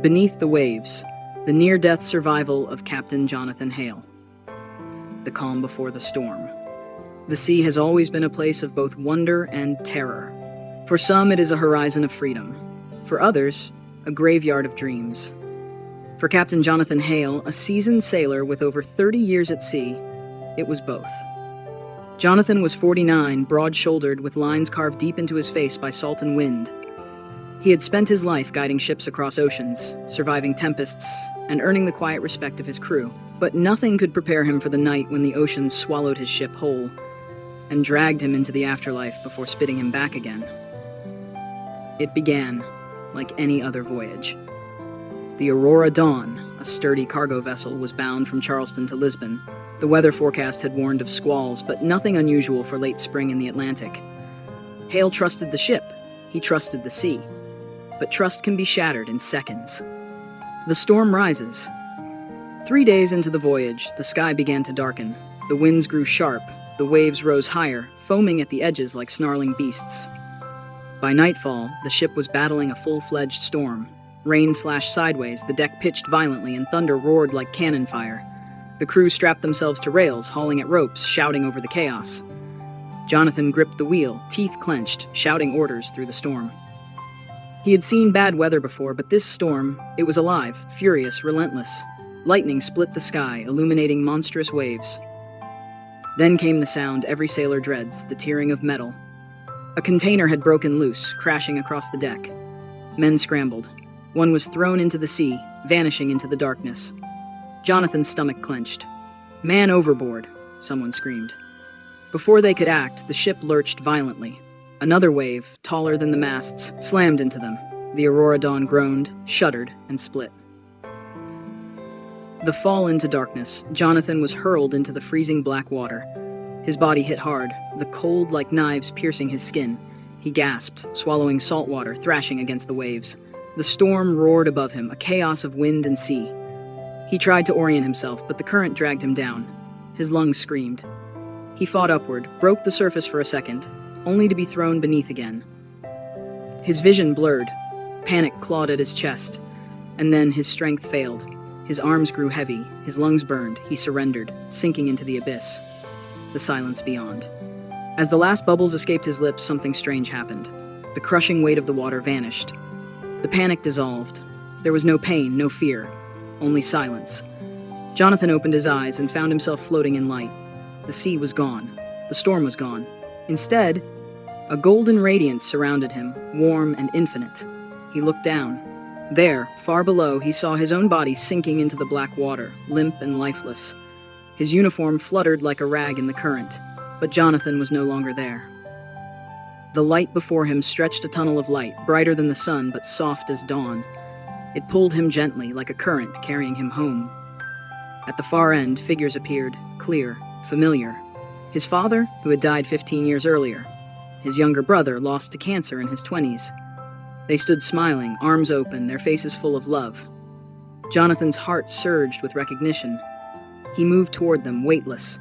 Beneath the Waves, the near-death survival of Captain Jonathan Hale. The calm before the storm. The sea has always been a place of both wonder and terror. For some, it is a horizon of freedom. For others, a graveyard of dreams. For Captain Jonathan Hale, a seasoned sailor with over 30 years at sea, it was both. Jonathan was 49, broad-shouldered, with lines carved deep into his face by salt and wind. He had spent his life guiding ships across oceans, surviving tempests, and earning the quiet respect of his crew. But nothing could prepare him for the night when the ocean swallowed his ship whole and dragged him into the afterlife before spitting him back again. It began like any other voyage. The Aurora Dawn, a sturdy cargo vessel, was bound from Charleston to Lisbon. The weather forecast had warned of squalls, but nothing unusual for late spring in the Atlantic. Hale trusted the ship. He trusted the sea. But trust can be shattered in seconds. The storm rises. 3 days into the voyage, the sky began to darken. The winds grew sharp. The waves rose higher, foaming at the edges like snarling beasts. By nightfall, the ship was battling a full-fledged storm. Rain slashed sideways, the deck pitched violently, and thunder roared like cannon fire. The crew strapped themselves to rails, hauling at ropes, shouting over the chaos. Jonathan gripped the wheel, teeth clenched, shouting orders through the storm. He had seen bad weather before, but this storm, it was alive, furious, relentless. Lightning split the sky, illuminating monstrous waves. Then came the sound every sailor dreads, the tearing of metal. A container had broken loose, crashing across the deck. Men scrambled. One was thrown into the sea, vanishing into the darkness. Jonathan's stomach clenched. "Man overboard," someone screamed. Before they could act, the ship lurched violently. Another wave, taller than the masts, slammed into them. The Aurora Dawn groaned, shuddered, and split. The fall into darkness, Jonathan was hurled into the freezing black water. His body hit hard, the cold like knives piercing his skin. He gasped, swallowing salt water, thrashing against the waves. The storm roared above him, a chaos of wind and sea. He tried to orient himself, but the current dragged him down. His lungs screamed. He fought upward, broke the surface for a second, only to be thrown beneath again. His vision blurred. Panic clawed at his chest, and then his strength failed. His arms grew heavy, his lungs burned, he surrendered, sinking into the abyss. The silence beyond. As the last bubbles escaped his lips, something strange happened. The crushing weight of the water vanished. The panic dissolved. There was no pain, no fear, only silence. Jonathan opened his eyes and found himself floating in light. The sea was gone. The storm was gone. Instead, a golden radiance surrounded him, warm and infinite. He looked down. There, far below, he saw his own body sinking into the black water, limp and lifeless. His uniform fluttered like a rag in the current, but Jonathan was no longer there. The light before him stretched a tunnel of light, brighter than the sun, but soft as dawn. It pulled him gently, like a current, carrying him home. At the far end, figures appeared, clear, familiar. His father, who had died 15 years earlier. His younger brother, lost to cancer in his 20s. They stood smiling, arms open, their faces full of love. Jonathan's heart surged with recognition. He moved toward them, weightless.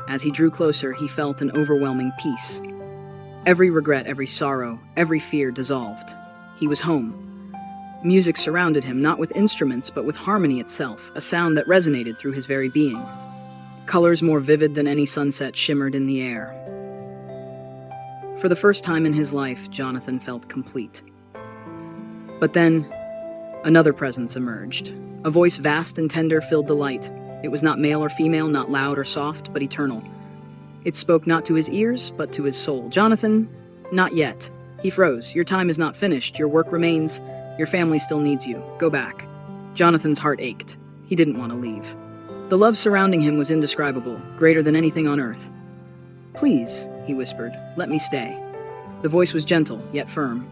As he drew closer, he felt an overwhelming peace. Every regret, every sorrow, every fear dissolved. He was home. Music surrounded him, not with instruments, but with harmony itself, a sound that resonated through his very being. Colors more vivid than any sunset shimmered in the air. For the first time in his life, Jonathan felt complete. But then, another presence emerged. A voice vast and tender filled the light. It was not male or female, not loud or soft, but eternal. It spoke not to his ears, but to his soul. "Jonathan, not yet." He froze. "Your time is not finished. Your work remains. Your family still needs you. Go back." Jonathan's heart ached. He didn't want to leave. The love surrounding him was indescribable, greater than anything on earth. "Please," he whispered, "let me stay." The voice was gentle, yet firm.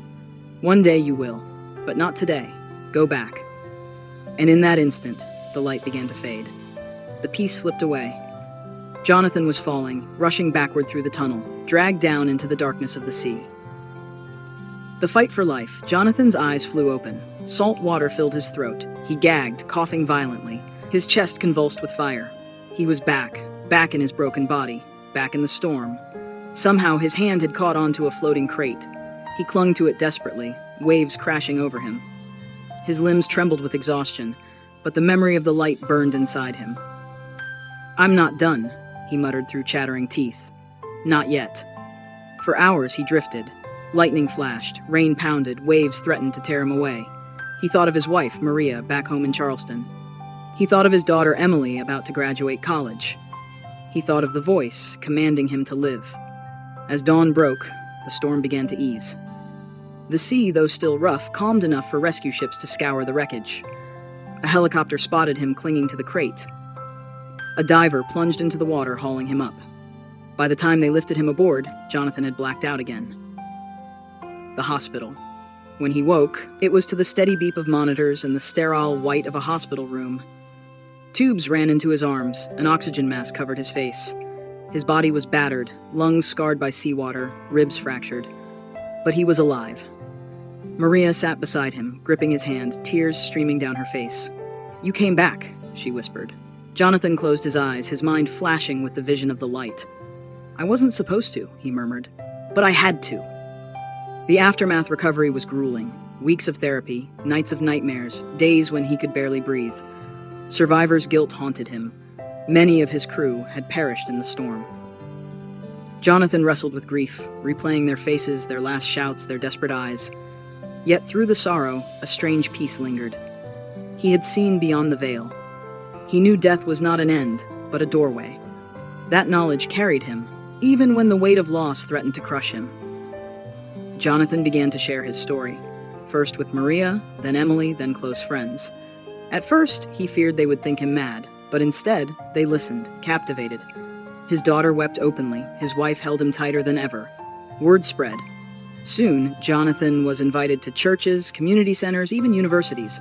"One day you will, but not today. Go back." And in that instant, the light began to fade. The peace slipped away. Jonathan was falling, rushing backward through the tunnel, dragged down into the darkness of the sea. The fight for life. Jonathan's eyes flew open. Salt water filled his throat. He gagged, coughing violently. His chest convulsed with fire. He was back in his broken body, back in the storm. Somehow his hand had caught onto a floating crate. He clung to it desperately, waves crashing over him. His limbs trembled with exhaustion, but the memory of the light burned inside him. "I'm not done," he muttered through chattering teeth. "Not yet." For hours he drifted. Lightning flashed, rain pounded, waves threatened to tear him away. He thought of his wife, Maria, back home in Charleston. He thought of his daughter, Emily, about to graduate college. He thought of the voice, commanding him to live. As dawn broke, the storm began to ease. The sea, though still rough, calmed enough for rescue ships to scour the wreckage. A helicopter spotted him clinging to the crate. A diver plunged into the water, hauling him up. By the time they lifted him aboard, Jonathan had blacked out again. The hospital. When he woke, it was to the steady beep of monitors and the sterile white of a hospital room. Tubes ran into his arms, an oxygen mask covered his face. His body was battered, lungs scarred by seawater, ribs fractured. But he was alive. Maria sat beside him, gripping his hand, tears streaming down her face. "You came back," she whispered. Jonathan closed his eyes, his mind flashing with the vision of the light. "I wasn't supposed to," he murmured, "but I had to." The aftermath recovery was grueling. Weeks of therapy, nights of nightmares, days when he could barely breathe. Survivor's guilt haunted him. Many of his crew had perished in the storm. Jonathan wrestled with grief, replaying their faces, their last shouts, their desperate eyes. Yet through the sorrow, a strange peace lingered. He had seen beyond the veil. He knew death was not an end, but a doorway. That knowledge carried him, even when the weight of loss threatened to crush him. Jonathan began to share his story, first with Maria, then Emily, then close friends. At first, he feared they would think him mad, but instead, they listened, captivated. His daughter wept openly, his wife held him tighter than ever. Word spread. Soon, Jonathan was invited to churches, community centers, even universities.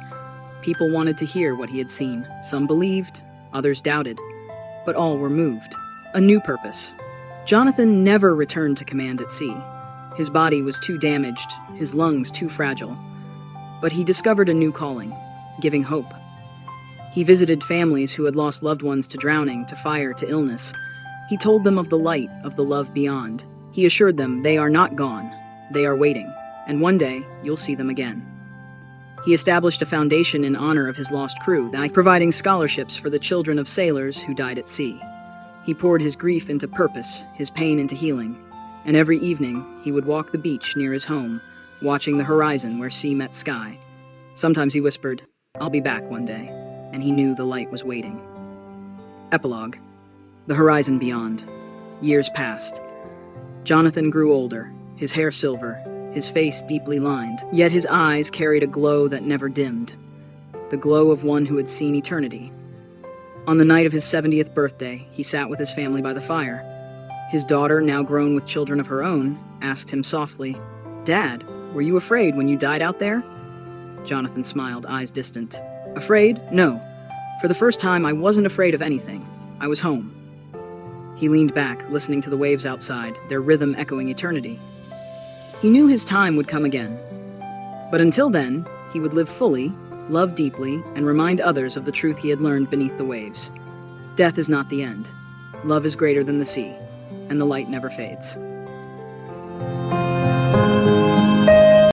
People wanted to hear what he had seen. Some believed, others doubted, but all were moved. A new purpose. Jonathan never returned to command at sea. His body was too damaged, his lungs too fragile. But he discovered a new calling, giving hope. He visited families who had lost loved ones to drowning, to fire, to illness. He told them of the light, of the love beyond. He assured them they are not gone, they are waiting, and one day you'll see them again. He established a foundation in honor of his lost crew, providing scholarships for the children of sailors who died at sea. He poured his grief into purpose, his pain into healing, and every evening he would walk the beach near his home, watching the horizon where sea met sky. Sometimes he whispered, "I'll be back one day," and he knew the light was waiting. Epilogue. The horizon beyond. Years passed. Jonathan grew older, his hair silver, his face deeply lined, yet his eyes carried a glow that never dimmed, the glow of one who had seen eternity. On the night of his 70th birthday, he sat with his family by the fire. His daughter, now grown with children of her own, asked him softly, "Dad, were you afraid when you died out there?" Jonathan smiled, eyes distant. "Afraid? No. For the first time, I wasn't afraid of anything. I was home." He leaned back, listening to the waves outside, their rhythm echoing eternity. He knew his time would come again. But until then, he would live fully, love deeply, and remind others of the truth he had learned beneath the waves. Death is not the end. Love is greater than the sea, and the light never fades.